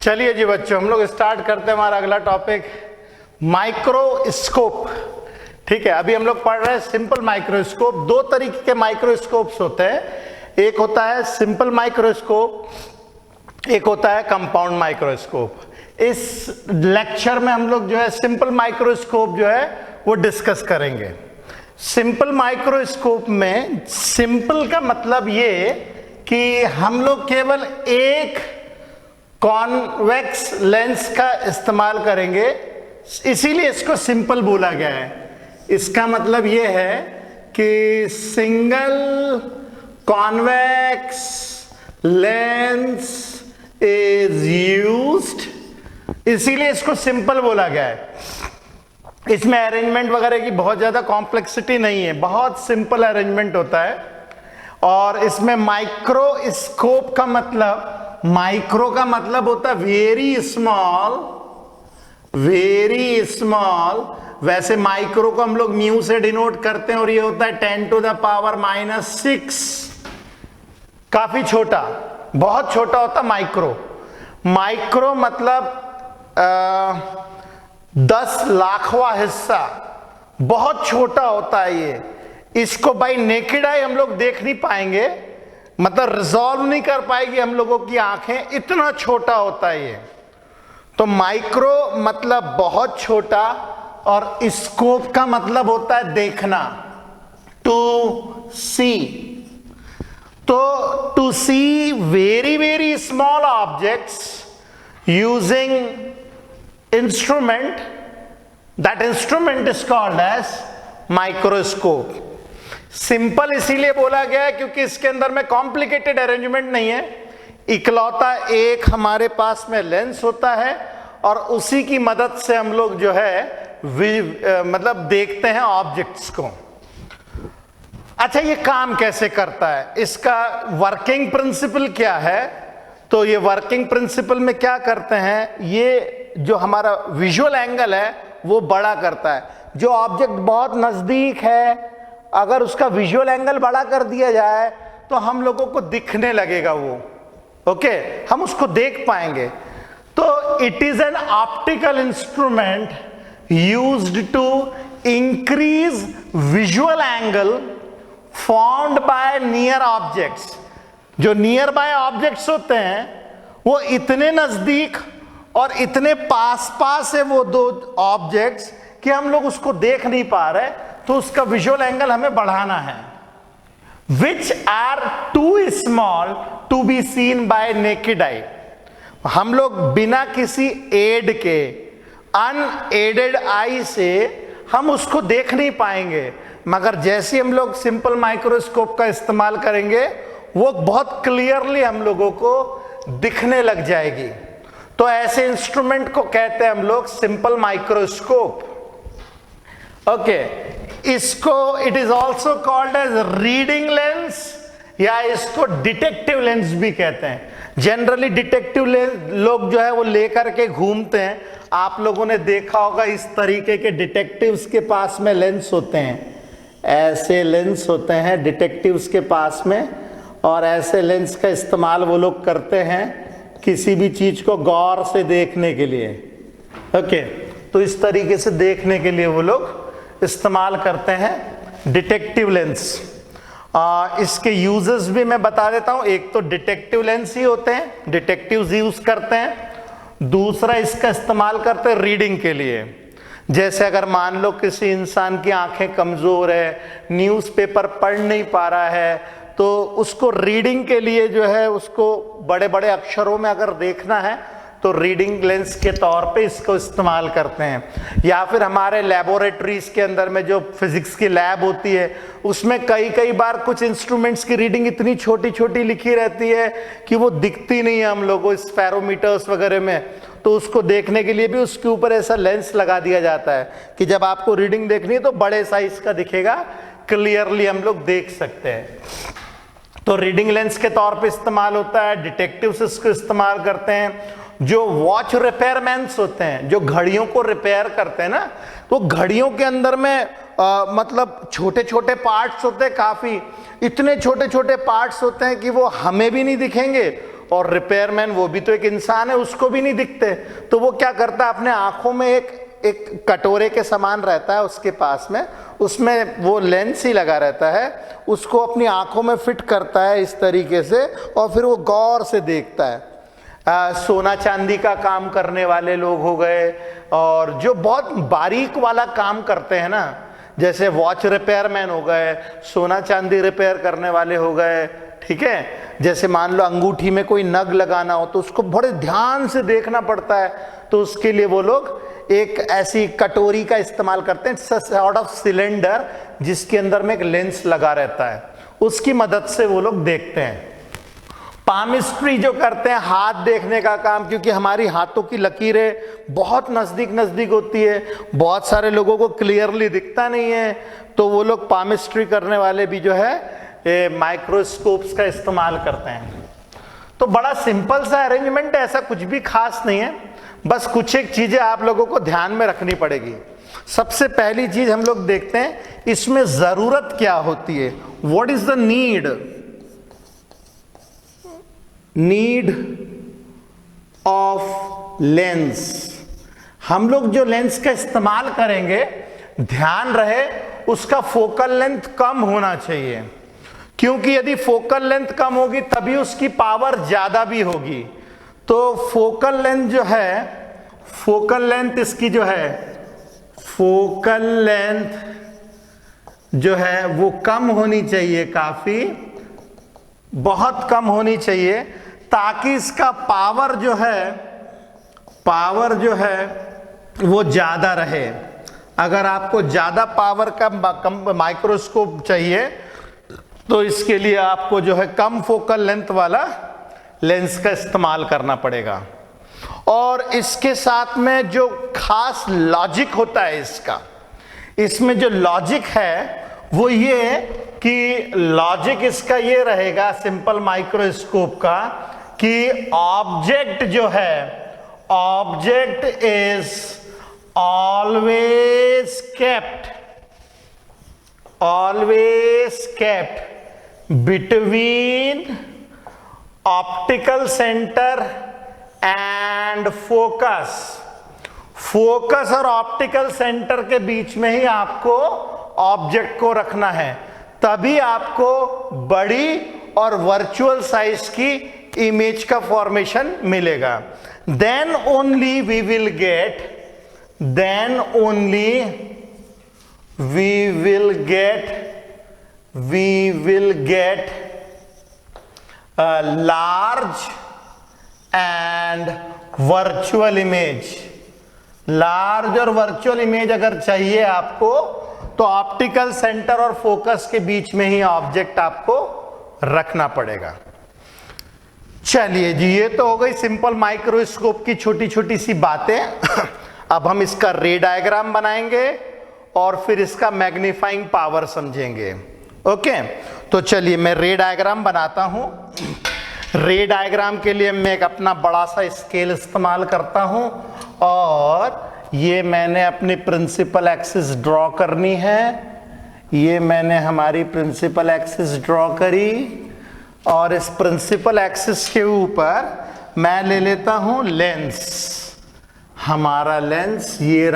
चलिए जी बच्चों, हम लोग स्टार्ट करते हैं हमारा अगला टॉपिक, माइक्रोस्कोप। ठीक है, अभी हम लोग पढ़ रहे हैं सिंपल माइक्रोस्कोप। दो तरीके के माइक्रोस्कोप्स होते हैं, एक होता है सिंपल माइक्रोस्कोप, एक होता है कंपाउंड माइक्रोस्कोप। इस लेक्चर में हम लोग जो है सिंपल माइक्रोस्कोप जो है वो डिस्कस करेंगे। सिंपल माइक्रोस्कोप में सिंपल का मतलब ये कि हम लोग केवल एक कॉन्वेक्स लेंस का इस्तेमाल करेंगे, इसीलिए इसको सिंपल बोला गया है। इसका मतलब ये है कि single convex lens is used, इसीलिए इसको सिंपल बोला गया है। इसमें अरेंजमेंट वगैरह की बहुत ज्यादा कॉम्प्लेक्सिटी नहीं है, बहुत सिंपल अरेंजमेंट होता है। और इसमें माइक्रोस्कोप का मतलब, माइक्रो का मतलब होता है वेरी स्मॉल, वेरी स्मॉल। वैसे माइक्रो को हम लोग म्यू से डिनोट करते हैं और ये होता है 10 to the power -6, काफी छोटा, बहुत छोटा होता है माइक्रो। माइक्रो मतलब 10 लाखवां हिस्सा, बहुत छोटा होता है ये। इसको बाई नेकेड आई हम लोग देख नहीं पाएंगे, मतलब रिजॉल्व नहीं कर पाएगी हम लोगों की आंखें, इतना छोटा होता है ये। तो माइक्रो मतलब बहुत छोटा, और स्कोप का मतलब होता है देखना, टू सी। तो to see very very small objects using instrument, that instrument is called as microscope. Simple इसीलिए बोला गया है क्योंकि इसके अंदर में कॉम्प्लिकेटेड अरेंजमेंट नहीं है, इकलौता एक हमारे पास में लेंस होता है और उसी की मदद से हम लोग जो है मतलब देखते हैं ऑब्जेक्ट्स को। अच्छा, ये काम कैसे करता है, इसका वर्किंग प्रिंसिपल क्या है? तो ये वर्किंग प्रिंसिपल में क्या करते हैं, ये जो हमारा विजुअल एंगल है वो बड़ा करता है। जो ऑब्जेक्ट बहुत नजदीक है, अगर उसका विजुअल एंगल बड़ा कर दिया जाए तो हम लोगों को दिखने लगेगा वो, ओके, हम उसको देख पाएंगे। तो it is an optical instrument used to increase visual angle found by near objects. जो नियर बाय ऑब्जेक्ट्स होते हैं वो इतने नजदीक और इतने पास पास है वो दो ऑब्जेक्ट्स कि हम लोग उसको देख नहीं पा रहे, तो उसका विजुअल एंगल हमें बढ़ाना है। Which are too small to be seen by naked eye. हम लोग बिना किसी एड के, अनएडेड आई से हम उसको देख नहीं पाएंगे, मगर जैसे हम लोग सिंपल माइक्रोस्कोप का इस्तेमाल करेंगे वो बहुत क्लियरली हम लोगों को दिखने लग जाएगी। तो ऐसे इंस्ट्रूमेंट को कहते हैं हम लोग सिंपल माइक्रोस्कोप, ओके। इसको it is also called as reading lens, या इसको डिटेक्टिव लेंस भी कहते हैं। जनरली डिटेक्टिव लेंस लोग जो है वो लेकर के घूमते हैं। आप लोगों ने देखा होगा इस तरीके के डिटेक्टिव्स के पास में लेंस होते हैं, ऐसे लेंस होते हैं डिटेक्टिव्स के पास में, और ऐसे लेंस का इस्तेमाल वो लोग करते हैं किसी भी चीज को गौर से देखने के लिए, ओके। तो इस तरीके से देखने के लिए वो लोग इस्तेमाल करते हैं डिटेक्टिव लेंस। इसके यूजेस भी मैं बता देता हूं। एक तो डिटेक्टिव लेंस ही होते हैं, डिटेक्टिव्स यूज करते हैं। दूसरा इसका इस्तेमाल करते हैं रीडिंग के लिए। जैसे अगर मान लो किसी इंसान की आंखें कमजोर है, न्यूज़पेपर पढ़ नहीं पा रहा है, तो उसको रीडिंग के लिए जो है उसको बड़े बड़े अक्षरों में अगर देखना है तो रीडिंग लेंस के तौर पे इसको इस्तेमाल करते हैं। या फिर हमारे लेबोरेटरीज के अंदर में जो फिजिक्स की लैब होती है उसमें कई बार कुछ इंस्ट्रूमेंट्स की रीडिंग इतनी छोटी छोटी लिखी रहती है कि वो दिखती नहीं है हम लोगों स्फेरोमीटर्स वगैरह में, तो उसको देखने के लिए भी उसके ऊपर ऐसा लेंस लगा दिया जाता है कि जब आपको रीडिंग देखनी है तो बड़े साइज का दिखेगा, क्लियरली हम लोग देख सकते हैं। तो रीडिंग लेंस के तौर पे इस्तेमाल होता है। डिटेक्टिव्स इसको इस्तेमाल करते हैं। जो वॉच रिपेयरमैन्स होते हैं, जो घड़ियों को रिपेयर करते हैं ना, तो घड़ियों के अंदर में मतलब छोटे छोटे पार्ट्स होते हैं, काफी इतने छोटे छोटे पार्ट्स होते हैं कि वो हमें भी नहीं दिखेंगे और रिपेयरमैन वो भी तो एक इंसान है, उसको भी नहीं दिखते, तो वो क्या करता है अपने आंखों में एक कटोरे के समान रहता है उसके पास में, उसमें वो लेंस ही लगा रहता है, उसको अपनी आंखों में फिट करता है इस तरीके से और फिर वो गौर से देखता है। सोना चांदी का काम करने वाले लोग हो गए और जो बहुत बारीक वाला काम करते हैं ना, जैसे वॉच रिपेयरमैन हो गए, सोना चांदी रिपेयर करने वाले हो गए, ठीक है, जैसे मान लो अंगूठी में कोई नग लगाना हो तो उसको बड़े ध्यान से देखना पड़ता है, तो उसके लिए वो लोग एक ऐसी कटोरी का इस्तेमाल करते हैं, सॉर्ट ऑफ सिलेंडर जिसके अंदर में एक लेंस लगा रहता है, उसकी मदद से वो लोग देखते हैं। पामिस्ट्री जो करते हैं हाथ देखने का काम, क्योंकि हमारी हाथों की लकीरें बहुत नजदीक नजदीक होती है, बहुत सारे लोगों को क्लियरली दिखता नहीं है, तो वो लोग पामिस्ट्री करने वाले भी जो है माइक्रोस्कोप्स का इस्तेमाल करते हैं। तो बड़ा सिंपल सा अरेंजमेंट है, ऐसा कुछ भी खास नहीं है, बस कुछ एक चीजें आप लोगों को ध्यान में रखनी पड़ेगी। सबसे पहली चीज हम लोग देखते हैं इसमें जरूरत क्या होती है, what is the need of lens. हम लोग जो लेंस का इस्तेमाल करेंगे ध्यान रहे उसका फोकल लेंथ कम होना चाहिए, क्योंकि यदि फोकल लेंथ कम होगी तभी उसकी पावर ज्यादा भी होगी। तो फोकल लेंथ जो है, फोकल लेंथ इसकी जो है, फोकल लेंथ जो है वो कम होनी चाहिए, काफी बहुत कम होनी चाहिए, ताकि इसका पावर जो है वो ज्यादा रहे। अगर आपको ज्यादा पावर का माइक्रोस्कोप चाहिए तो इसके लिए आपको जो है कम फोकल लेंथ वाला लेंस का इस्तेमाल करना पड़ेगा। और इसके साथ में जो खास लॉजिक होता है इसका, इसमें जो लॉजिक है वो ये कि लॉजिक इसका ये रहेगा सिंपल माइक्रोस्कोप का कि ऑब्जेक्ट जो है, object is always kept between optical centre and focus. Focus और ऑप्टिकल सेंटर के बीच में ही आपको ऑब्जेक्ट को रखना है, तभी आपको बड़ी और वर्चुअल साइज की इमेज का फॉर्मेशन मिलेगा। Then only we will get large and virtual image. Large और वर्चुअल इमेज अगर चाहिए आपको तो ऑप्टिकल सेंटर और फोकस के बीच में ही ऑब्जेक्ट आपको रखना पड़ेगा। चलिए जी, ये तो हो गई सिंपल माइक्रोस्कोप की छोटी छोटी सी बातें। अब हम इसका रे डायग्राम बनाएंगे और फिर इसका मैग्नीफाइंग पावर समझेंगे। ओके, तो चलिए मैं रे डायग्राम बनाता हूं। रे डायग्राम के लिए मैं एक अपना बड़ा सा स्केल इस्तेमाल करता हूं और ये मैंने अपनी प्रिंसिपल एक्सिस ड्रॉ करनी है। ये मैंने हमारी प्रिंसिपल एक्सिस ड्रॉ करी और इस प्रिंसिपल एक्सिस के ऊपर मैं ले लेता हूं लेंस। हमारा लेंस ये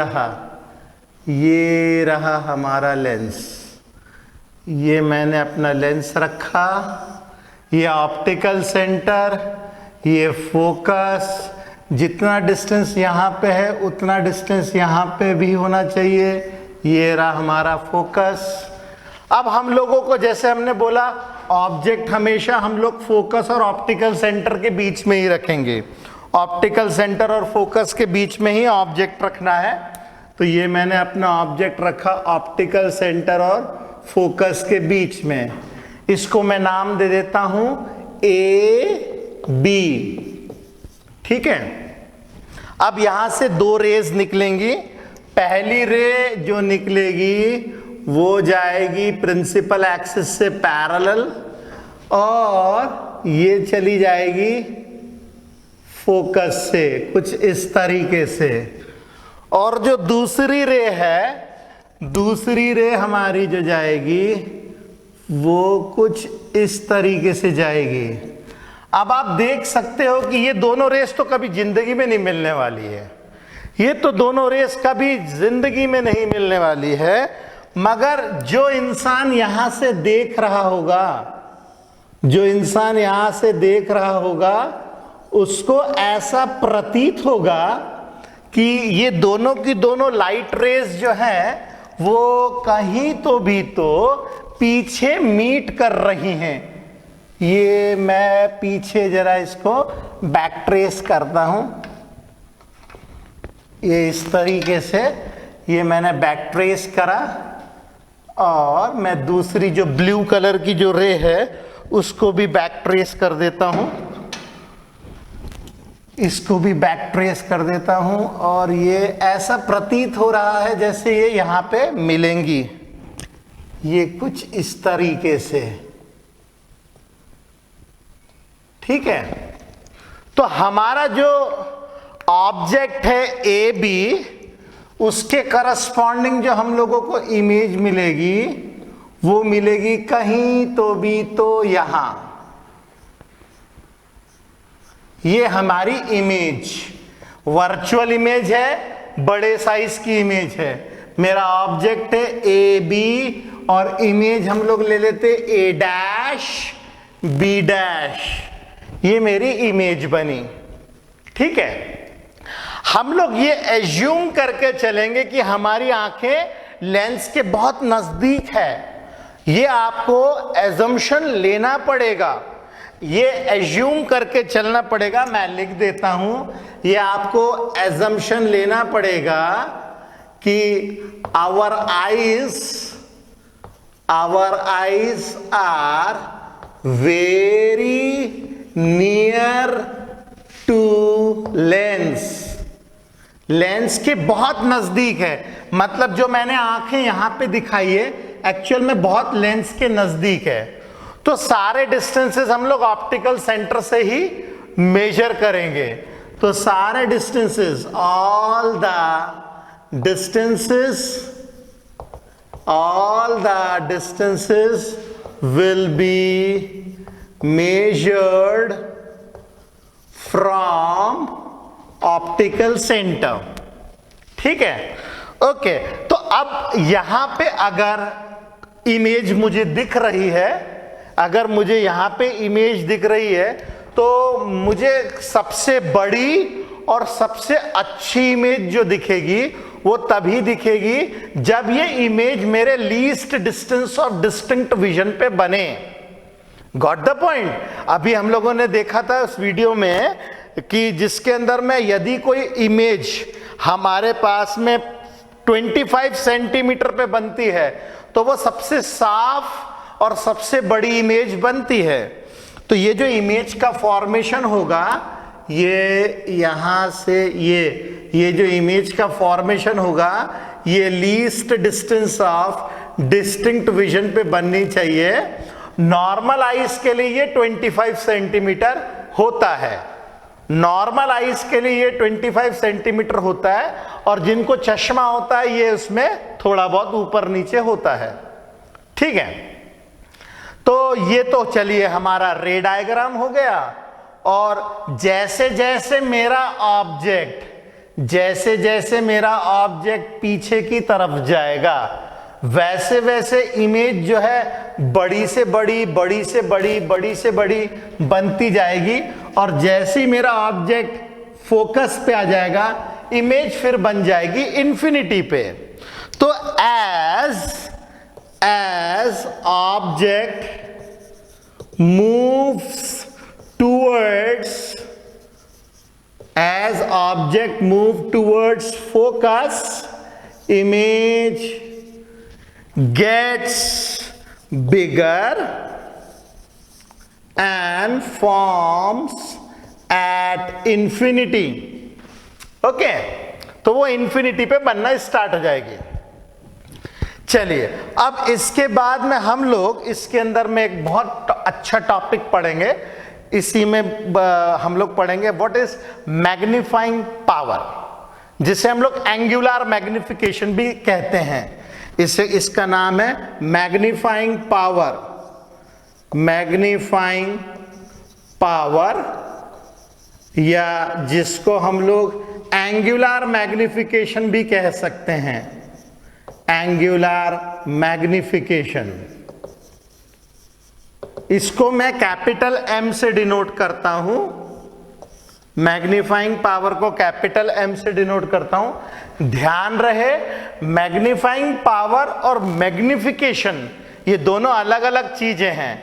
रहा हमारा लेंस। ये मैंने अपना लेंस रखा, ये ऑप्टिकल सेंटर, ये फोकस। जितना डिस्टेंस यहाँ पे है उतना डिस्टेंस यहाँ पे भी होना चाहिए। ये रहा हमारा फोकस। अब हम लोगों को, जैसे हमने बोला, ऑब्जेक्ट हमेशा हम लोग फोकस और ऑप्टिकल सेंटर के बीच में ही रखेंगे। ऑप्टिकल सेंटर और फोकस के बीच में ही ऑब्जेक्ट रखना है। तो ये मैंने अपना ऑब्जेक्ट रखा ऑप्टिकल सेंटर और फोकस के बीच में। इसको मैं नाम दे देता हूं A, B। ठीक है, अब यहां से दो रेज निकलेंगी। पहली रे जो निकलेगी वो जाएगी प्रिंसिपल एक्सिस से पैरेलल और ये चली जाएगी फोकस से, कुछ इस तरीके से। और जो दूसरी रे है, दूसरी रे हमारी जो जाएगी वो कुछ इस तरीके से जाएगी। अब आप देख सकते हो कि ये दोनों रेस तो कभी जिंदगी में नहीं मिलने वाली है, ये तो दोनों रेस कभी जिंदगी में नहीं मिलने वाली है। मगर जो इंसान यहां से देख रहा होगा, जो इंसान यहां से देख रहा होगा, उसको ऐसा प्रतीत होगा कि ये दोनों की दोनों लाइट रेस जो है वो कहीं तो भी तो पीछे मीट कर रही हैं। ये मैं पीछे जरा इसको बैक ट्रेस करता हूं, ये इस तरीके से ये मैंने बैक ट्रेस करा, और मैं दूसरी जो ब्लू कलर की जो रे है उसको भी बैक ट्रेस कर देता हूं, इसको भी बैक ट्रेस कर देता हूं, और ये ऐसा प्रतीत हो रहा है जैसे ये यहां पे मिलेंगी, ये कुछ इस तरीके से। ठीक है, तो हमारा जो ऑब्जेक्ट है ए बी, उसके करस्पॉन्डिंग जो हम लोगों को इमेज मिलेगी वो मिलेगी कहीं तो भी तो यहां। ये हमारी इमेज वर्चुअल इमेज है, बड़े साइज की इमेज है। मेरा ऑब्जेक्ट है ए बी और इमेज हम लोग ले लेते ए डैश बी डैश, ये मेरी इमेज बनी। ठीक है, हम लोग ये एज्यूम करके चलेंगे कि हमारी आंखें लेंस के बहुत नजदीक है। ये आपको एजम्पशन लेना पड़ेगा, ये एज्यूम करके चलना पड़ेगा। मैं लिख देता हूं, ये आपको एजम्पशन लेना पड़ेगा कि our eyes are very near to lens के बहुत नजदीक है। मतलब जो मैंने आंखें यहां पे दिखाई है एक्चुअल में बहुत लेंस के नजदीक है। तो सारे डिस्टेंसेस हम लोग ऑप्टिकल सेंटर से ही मेजर करेंगे। तो सारे distances, all the distances will be measured from optical centre. ठीक है, ओके। तो अब यहां पे अगर इमेज मुझे दिख रही है, अगर मुझे यहां पे इमेज दिख रही है, तो मुझे सबसे बड़ी और सबसे अच्छी इमेज जो दिखेगी वो तभी दिखेगी जब ये इमेज मेरे least distance of distinct vision पे बने। Got the point? अभी हम लोगों ने देखा था उस वीडियो में कि जिसके अंदर में यदि कोई इमेज हमारे पास में 25 सेंटीमीटर पे बनती है तो वो सबसे साफ और सबसे बड़ी इमेज बनती है। तो ये जो इमेज का फॉर्मेशन होगा, ये यहां से ये जो इमेज का फॉर्मेशन होगा, ये least distance of distinct vision पे बननी चाहिए। नॉर्मल आइज के लिए ये 25 सेंटीमीटर होता है, नॉर्मल आइज के लिए ये 25 सेंटीमीटर होता है, और जिनको चश्मा होता है ये उसमें थोड़ा बहुत ऊपर नीचे होता है। ठीक है, तो ये तो चलिए हमारा रे डायग्राम हो गया। और जैसे जैसे मेरा ऑब्जेक्ट पीछे की तरफ जाएगा, वैसे वैसे इमेज जो है बड़ी से बड़ी बनती जाएगी। और जैसे ही मेरा ऑब्जेक्ट फोकस पे आ जाएगा, इमेज फिर बन जाएगी इंफिनिटी पे। तो as object moves towards focus, image gets bigger and forms at infinity. Okay, तो वो इंफिनिटी पे बनना स्टार्ट हो जाएगी। चलिए, अब इसके बाद में हम लोग इसके अंदर में एक बहुत अच्छा टॉपिक पढ़ेंगे। इसी में हम लोग पढ़ेंगे व्हाट इज मैग्नीफाइंग पावर, जिसे हम लोग एंगुलर मैग्निफिकेशन भी कहते हैं। इसका नाम है मैग्नीफाइंग पावर। मैग्नीफाइंग पावर, या जिसको हम लोग एंगुलर मैग्निफिकेशन भी कह सकते हैं, एंगुलर मैग्निफिकेशन, इसको मैं कैपिटल M से डिनोट करता हूं, मैग्नीफाइंग पावर को कैपिटल M से डिनोट करता हूं। ध्यान रहे मैग्नीफाइंग पावर और मैग्निफिकेशन ये दोनों अलग अलग चीजें हैं,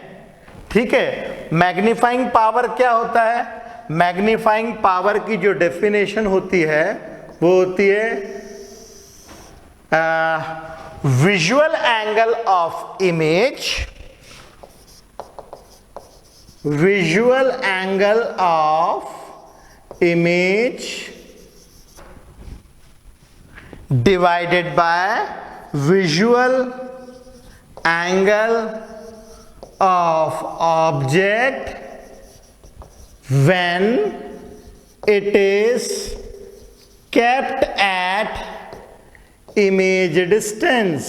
ठीक है। मैग्नीफाइंग पावर क्या होता है? मैग्नीफाइंग पावर की जो डेफिनेशन होती है वो होती है visual angle of image, visual angle of image divided by visual angle of object when it is kept at image distance,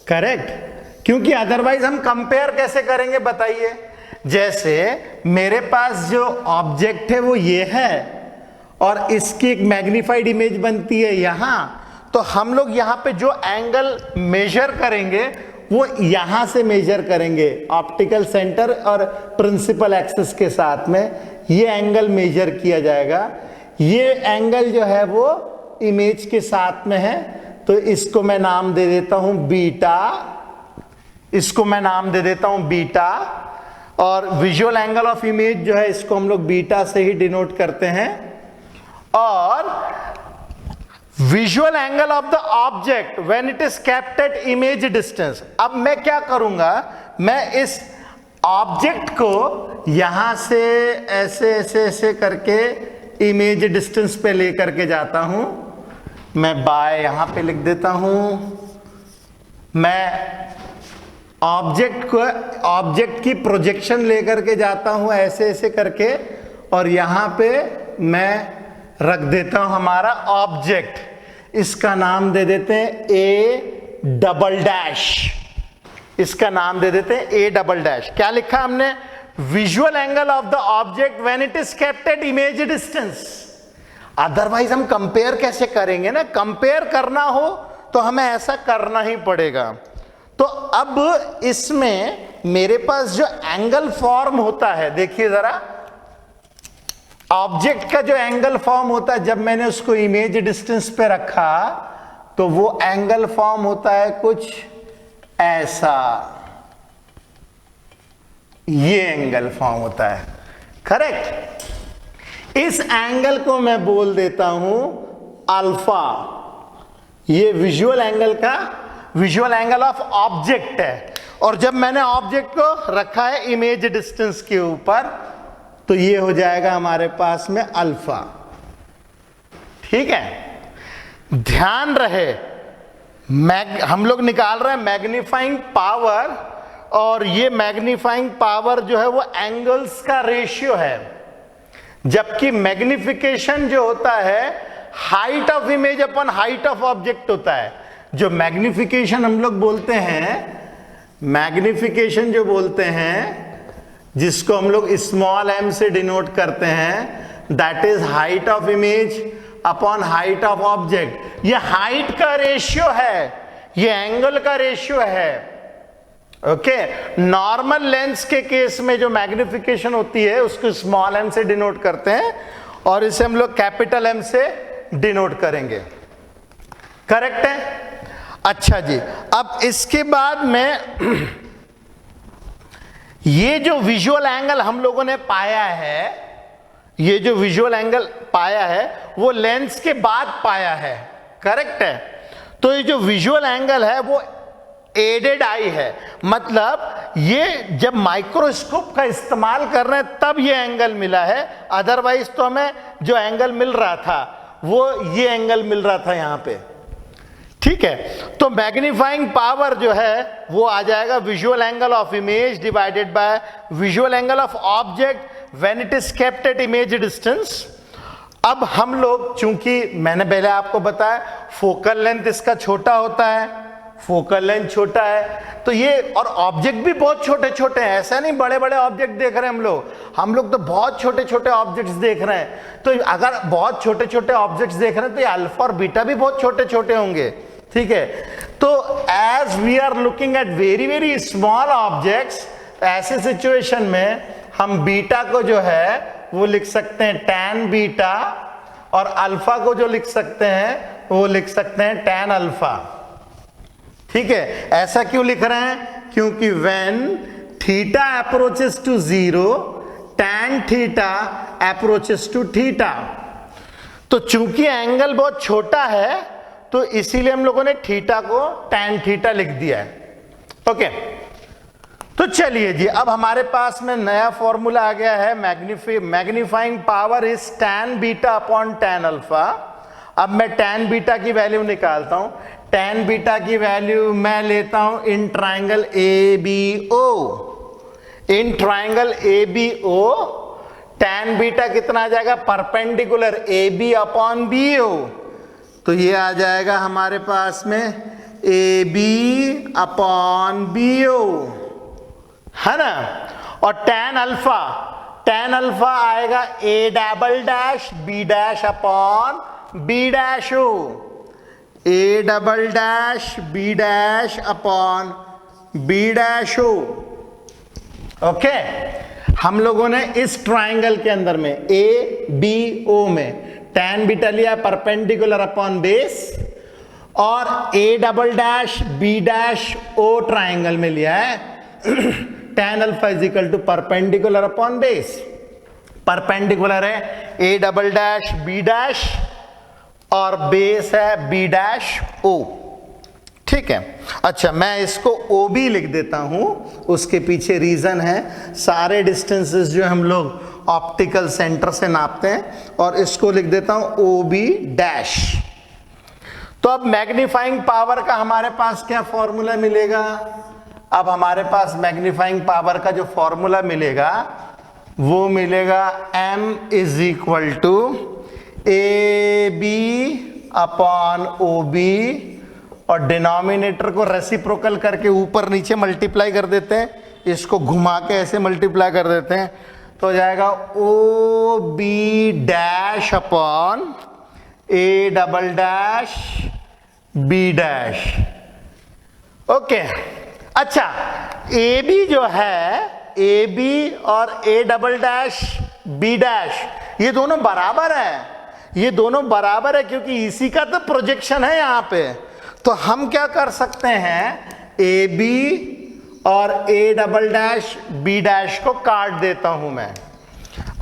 correct. क्योंकि अदरवाइज हम कंपेयर कैसे करेंगे बताइए। जैसे मेरे पास जो ऑब्जेक्ट है वो ये है और इसकी एक मैग्नीफाइड इमेज बनती है यहां, तो हम लोग यहां पे जो एंगल मेजर करेंगे वो यहां से मेजर करेंगे, ऑप्टिकल सेंटर और प्रिंसिपल एक्सिस के साथ में ये एंगल मेजर किया जाएगा। ये एंगल जो है वो इमेज के साथ में है, तो इसको मैं नाम दे देता हूं बीटा, इसको मैं नाम दे देता हूं बीटा। और विजुअल एंगल ऑफ इमेज जो है इसको हम लोग बीटा से ही डिनोट करते हैं। और visual angle of the object when it is kept at image distance. अब मैं क्या करूंगा, मैं इस ऑब्जेक्ट को यहां से ऐसे ऐसे ऐसे करके इमेज डिस्टेंस पे लेकर के जाता हूं। मैं बाय यहां पे लिख देता हूं। मैं ऑब्जेक्ट की प्रोजेक्शन लेकर के जाता हूं ऐसे ऐसे करके, और यहां पे मैं रख देता हूं हमारा ऑब्जेक्ट। इसका नाम दे देते हैं ए डबल डैश, इसका नाम दे देते हैं ए डबल डैश। क्या लिखा हमने? Visual angle of the object when it is kept at image distance. Otherwise हम कंपेयर कैसे करेंगे ना, कंपेयर करना हो तो हमें ऐसा करना ही पड़ेगा। तो अब इसमें मेरे पास जो एंगल फॉर्म होता है, देखिए जरा, ऑब्जेक्ट का जो एंगल फॉर्म होता है जब मैंने उसको इमेज डिस्टेंस पे रखा, तो वो एंगल फॉर्म होता है कुछ ऐसा, ये एंगल फॉर्म होता है, करेक्ट। इस एंगल को मैं बोल देता हूं अल्फा। ये विजुअल एंगल का, विजुअल एंगल ऑफ ऑब्जेक्ट है। और जब मैंने ऑब्जेक्ट को रखा है इमेज डिस्टेंस के ऊपर, तो ये हो जाएगा हमारे पास में अल्फा, ठीक है। ध्यान रहे हम लोग निकाल रहे हैं मैग्नीफाइंग पावर, और ये मैग्नीफाइंग पावर जो है वो एंगल्स का रेशियो है, जबकि मैग्निफिकेशन जो होता है height of image upon height of object होता है। जो मैग्निफिकेशन हम लोग बोलते हैं, मैग्निफिकेशन जो बोलते हैं जिसको हम लोग स्मॉल m से डिनोट करते हैं, that is height of image upon height of object. ये हाइट का रेशियो है, ये एंगल का रेशियो है, ओके। नॉर्मल लेंस के केस में जो मैग्निफिकेशन होती है उसको स्मॉल m से डिनोट करते हैं, और इसे हम लोग कैपिटल M से डिनोट करेंगे, करेक्ट है। अच्छा जी, अब इसके बाद में ये जो विजुअल एंगल हम लोगों ने पाया है, ये जो विजुअल एंगल पाया है वो लेंस के बाद पाया है, करेक्ट है। तो ये जो विजुअल एंगल है वो एडेड आई है, मतलब ये जब माइक्रोस्कोप का इस्तेमाल कर रहे हैं तब ये एंगल मिला है, अदरवाइज तो हमें जो एंगल मिल रहा था वो ये एंगल मिल रहा था यहां पे, ठीक है। तो मैग्नीफाइंग पावर जो है वो आ जाएगा visual angle of image divided by visual angle of object when it is kept at image distance. अब हम लोग, चूंकि मैंने पहले आपको बताया फोकल लेंथ इसका छोटा होता है, फोकल लेंथ छोटा है। तो ये, और ऑब्जेक्ट भी बहुत छोटे छोटे हैं, ऐसा नहीं बड़े बड़े ऑब्जेक्ट देख रहे हैं हम लोग तो बहुत छोटे छोटे ऑब्जेक्ट्स देख रहे हैं। तो अगर बहुत छोटे छोटे ऑब्जेक्ट्स देख रहे हैं तो ये अल्फा और बीटा भी बहुत छोटे छोटे होंगे, ठीक है। तो as we are looking at very very small objects, ऐसे सिचुएशन में हम बीटा को जो है वो लिख सकते हैं tan बीटा, और अल्फा को जो लिख सकते हैं वो लिख सकते हैं tan अल्फा, ठीक है। ऐसा क्यों लिख रहे हैं? क्योंकि when theta approaches to 0 tan theta approaches to theta. तो चूंकि एंगल बहुत छोटा है तो इसीलिए हम लोगों ने थीटा को tan थीटा लिख दिया है, ओके। तो चलिए जी, अब हमारे पास में नया फॉर्मूला आ गया है, magnifying power is tan beta upon tan alpha. अब मैं tan बीटा की वैल्यू निकालता हूं। tan बीटा की वैल्यू मैं लेता हूं in triangle ABO। In triangle ABO tan beta कितना आ जाएगा? Perpendicular AB upon BO। तो ये आ जाएगा हमारे पास में AB अपॉन BO, है ना। और tan अल्फा आएगा A double dash B dash upon B dash O। A double dash B dash upon B dash O, okay. हम लोगों ने इस ट्राइंगल के अंदर में ABO में tan बीटा लिया परपेंडिकुलर अपॉन बेस, और A double dash B dash O triangle में लिया है tan alpha is equal to perpendicular upon base. Perpendicular है A double dash B dash और बेस है B डैश O, ठीक है। अच्छा, मैं इसको OB लिख देता हूं, उसके पीछे रीजन है, सारे डिस्टेंसेस जो हम लोग ऑप्टिकल सेंटर से नापते हैं, और इसको लिख देता हूं OB डैश। तो अब मैग्नीफाइंग पावर का हमारे पास क्या फॉर्मूला मिलेगा? अब हमारे पास मैग्नीफाइंग पावर का जो फॉर्मूला मिलेगा वो मिलेगा m is equal to AB upon OB, और डिनोमिनेटर को रेसिप्रोकल करके ऊपर नीचे मल्टीप्लाई कर देते हैं, इसको घुमा के ऐसे मल्टीप्लाई कर देते हैं, तो हो जाएगा OB dash upon A double dash B dash, okay. अच्छा, AB जो है, AB और A double dash B dash ये दोनों बराबर है, ये दोनों बराबर है क्योंकि इसी का तो प्रोजेक्शन है यहाँ पे। तो हम क्या कर सकते हैं, AB और A double dash B dash को काट देता हूं मैं।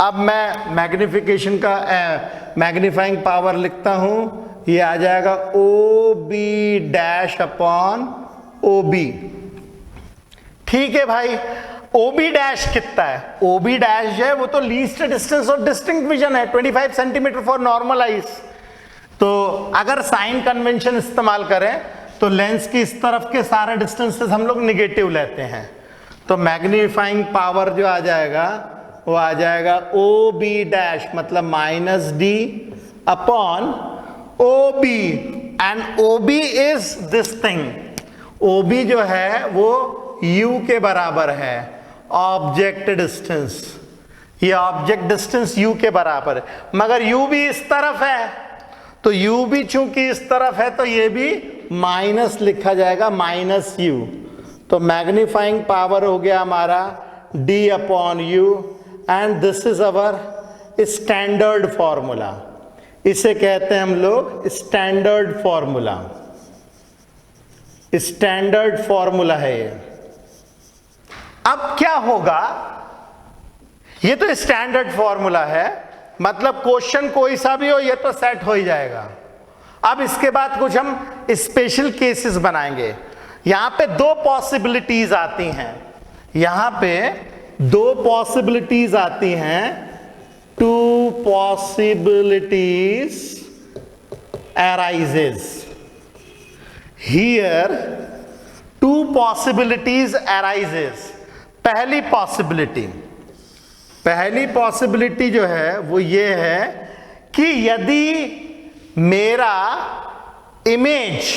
अब मैं मैग्निफिकेशन का मैग्नीफाइंग पावर लिखता हूं, ये आ जाएगा OB डैश अपॉन OB, ठीक है भाई। OB डैश कितना है? OB डैश जो है वो तो लीस्ट डिस्टेंस और डिस्टिंक्ट विजन है, 25 सेंटीमीटर फॉर नॉर्मल आइज। तो अगर साइन कन्वेंशन इस्तेमाल करें तो लेंस की इस तरफ के सारे डिस्टेंसेस हम लोग निगेटिव लेते हैं, तो मैग्नीफाइंग पावर जो आ जाएगा वो आ जाएगा OB डैश मतलब -D upon OB, and OB is this thing. OB जो है वो U के बराबर है, ऑब्जेक्ट डिस्टेंस, ये ऑब्जेक्ट डिस्टेंस U के बराबर है, मगर U भी इस तरफ है, तो U भी चूंकि इस तरफ है तो ये भी माइनस लिखा जाएगा, -U। तो मैग्नीफाइंग पावर हो गया हमारा D upon U, and this is our standard formula, इसे कहते हैं हम लोग स्टैंडर्ड फॉर्मूला। स्टैंडर्ड फॉर्मूला है ये। अब क्या होगा, ये तो स्टैंडर्ड फॉर्मूला है, मतलब क्वेश्चन कोई सा भी हो ये तो सेट हो ही जाएगा। अब इसके बाद कुछ हम स्पेशल केसेस बनाएंगे। यहां पे दो पॉसिबिलिटीज आती हैं, यहां पे दो पॉसिबिलिटीज आती हैं, to possibilities arises here, two possibilities arises। पहली पॉसिबिलिटी जो है वो ये है कि यदि मेरा इमेज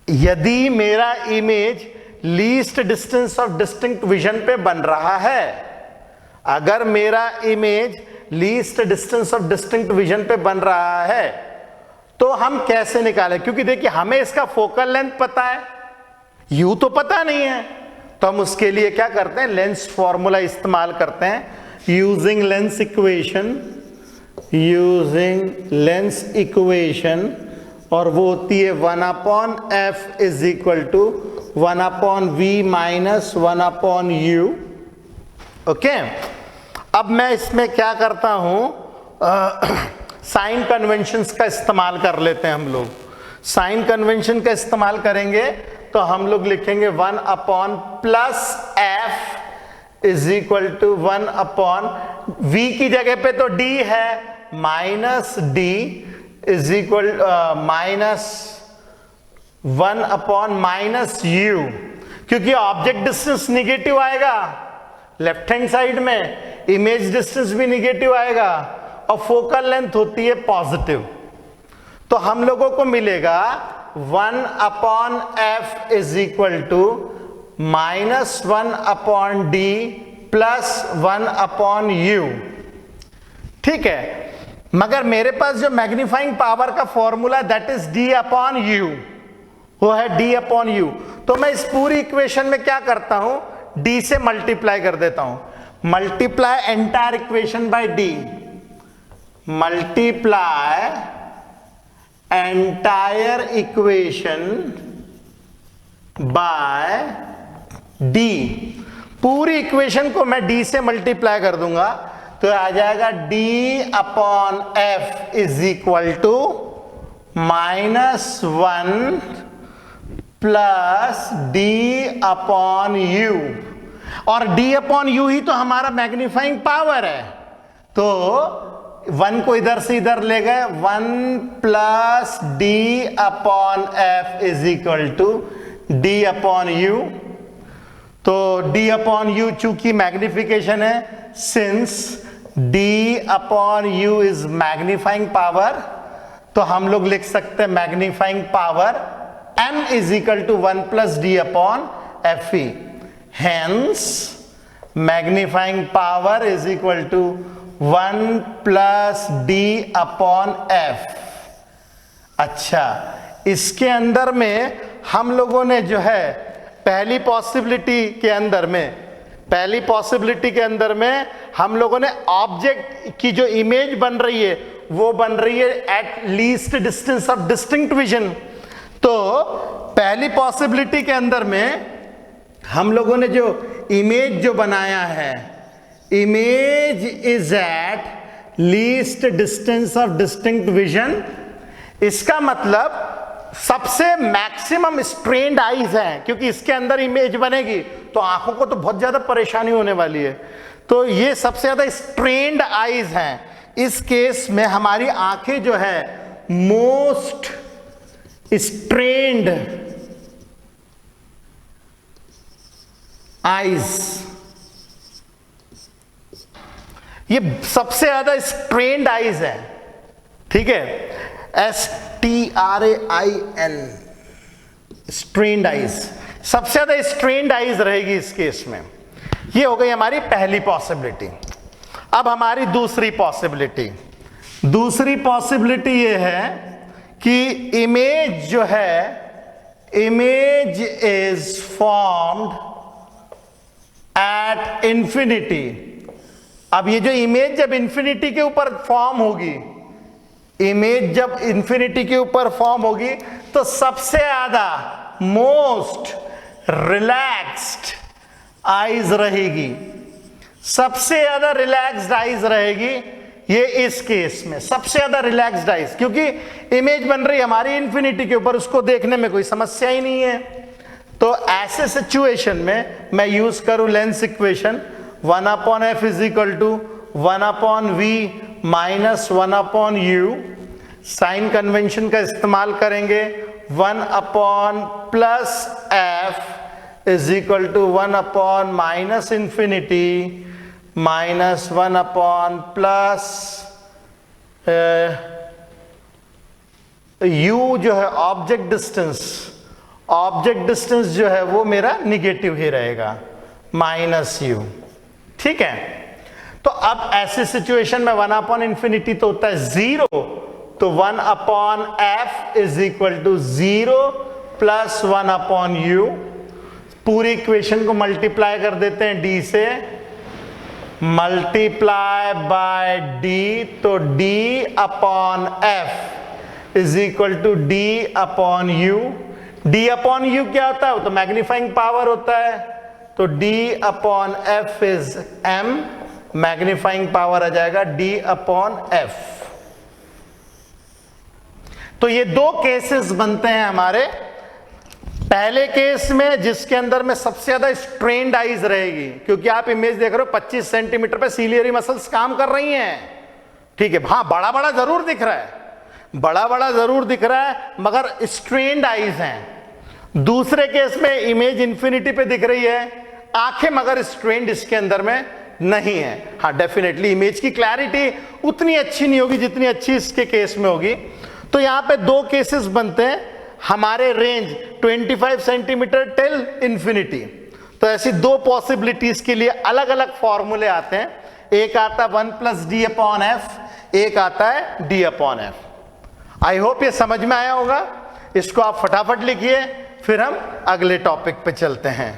यदि मेरा image least distance of distinct vision पे बन रहा है, अगर मेरा image least distance of distinct vision पे बन रहा है तो हम कैसे निकालें? क्योंकि देखिए हमें इसका फोकल लेंथ पता है, यू तो पता नहीं है, तो हम उसके लिए क्या करते हैं, लेंस फॉर्मूला इस्तेमाल करते हैं यूजिंग लेंस इक्वेशन, और वो होती है 1/f is equal to 1/v minus 1/u। Okay, अब मैं इसमें क्या करता हूं, साइन कन्वेंशंस का इस्तेमाल कर लेते हैं हम लोग। साइन कन्वेंशन का इस्तेमाल करेंगे तो हम लोग लिखेंगे 1/+f is equal to 1/v की जगह पे तो d है, minus d is equal minus 1/-u, क्योंकि ऑब्जेक्ट डिस्टेंस निगेटिव आएगा लेफ्ट हैंड साइड में, इमेज डिस्टेंस भी निगेटिव आएगा और फोकल लेंथ होती है पॉजिटिव। तो हम लोगों को मिलेगा 1/f is equal to -1/d plus 1/u। ठीक है, मगर मेरे पास जो मैग्नीफाइंग पावर का फॉर्मूला दैट इज d/u, वो है d/u। तो मैं इस पूरी इक्वेशन में क्या करता हूं, d से मल्टीप्लाई कर देता हूं, multiply entire equation by d, multiply entire equation by d। पूरी इक्वेशन को मैं d से मल्टीप्लाई कर दूंगा तो आ जाएगा d/f is equal to -1 plus d/u, और d/u ही तो हमारा मैग्नीफाइंग पावर है, तो 1 को इधर से इधर ले गए, 1 plus d/f is equal to d/u। तो d/u चूंकि मैग्निफिकेशन है, since d/u is magnifying power, तो हम लोग लिख सकते हैं magnifying power m is equal to 1 plus d/fe, hence magnifying power is equal to 1 plus d/f। अच्छा, इसके अंदर में हम लोगों ने जो है पहली पॉसिबिलिटी के अंदर में हम लोगों ने ऑब्जेक्ट की जो इमेज बन रही है वो बन रही है at least distance of distinct vision. तो पहली पॉसिबिलिटी के अंदर में हम लोगों ने जो इमेज जो बनाया है, image is at least distance of distinct vision, इसका मतलब सबसे मैक्सिमम स्ट्रेन्ड आईज हैं, क्योंकि इसके अंदर इमेज बनेगी तो आंखों को तो बहुत ज्यादा परेशानी होने वाली है, तो ये सबसे ज्यादा स्ट्रेन्ड आईज हैं। इस केस में हमारी आंखें जो है मोस्ट स्ट्रेन्ड आईज, ये सबसे ज्यादा स्ट्रेन्ड आईज है। ठीक है, STRAIN, स्ट्रेन्ड आईज, सबसे ज्यादा स्ट्रेन्ड आईज रहेगी इस केस में। ये हो गई हमारी पहली पॉसिबिलिटी। अब हमारी दूसरी पॉसिबिलिटी ये है कि इमेज जो है, image is formed at infinity. अब ये जो इमेज जब इंफिनिटी के ऊपर फॉर्म होगी, इमेज जब इंफिनिटी के ऊपर फॉर्म होगी तो सबसे ज्यादा मोस्ट रिलैक्स्ड आईज रहेगी, सबसे ज्यादा रिलैक्स्ड आईज रहेगी ये इस केस में, सबसे ज्यादा रिलैक्स्ड आईज, क्योंकि इमेज बन रही हमारी इंफिनिटी के ऊपर, उसको देखने में कोई समस्या ही नहीं है। तो ऐसे सिचुएशन में मैं यूज करूं lens equation 1/f is equal to 1/v minus 1/u, sign convention का इस्तेमाल करेंगे 1/+f is equal to 1/-infinity minus 1/+ u जो है ऑब्जेक्ट डिस्टेंस, ऑब्जेक्ट डिस्टेंस जो है वो मेरा निगेटिव ही रहेगा, -u। ठीक है, तो अब ऐसी सिचुएशन में 1/∞ तो होता है 0, तो 1/f is equal to 0 plus 1/u। पूरी इक्वेशन को मल्टीप्लाई कर देते हैं d से, मल्टीप्लाई बाय d, तो d/f is equal to d/u। d/u क्या होता है? वो तो मैग्नीफाइंग पावर होता है, तो d/f is m, magnifying power आ जाएगा d/f। तो ये दो केसेस बनते हैं हमारे। पहले केस में जिसके अंदर में सबसे ज्यादा स्ट्रेन्ड आईज रहेगी, क्योंकि आप इमेज देख रहे हो 25 सेंटीमीटर पे सीलियरी मसल्स काम कर रही हैं। ठीक है, हाँ बड़ा बड़ा जरूर दिख रहा है, बड़ा बड़ा जरूर दिख रहा है, मगर स्ट्रेन्ड आईज हैं। दूसरे केस में इमेज इंफिनिटी पे दिख रही है, आंखें मगर स्ट्रेन्ड इसके अंदर में नहीं है। हाँ डेफिनेटली इमेज की क्लैरिटी उतनी अच्छी नहीं होगी जितनी अच्छी इसके केस में होगी। तो यहां पे दो केसेस बनते हैं हमारे, रेंज 25 सेंटीमीटर टिल इंफिनिटी। तो ऐसी दो पॉसिबिलिटीज के लिए अलग अलग फॉर्मूले आते हैं, एक आता है 1 + d/f, एक आता है d/f। आई होप ये समझ में आया होगा। इसको आप फटाफट लिखिए, फिर हम अगले टॉपिक पे चलते हैं।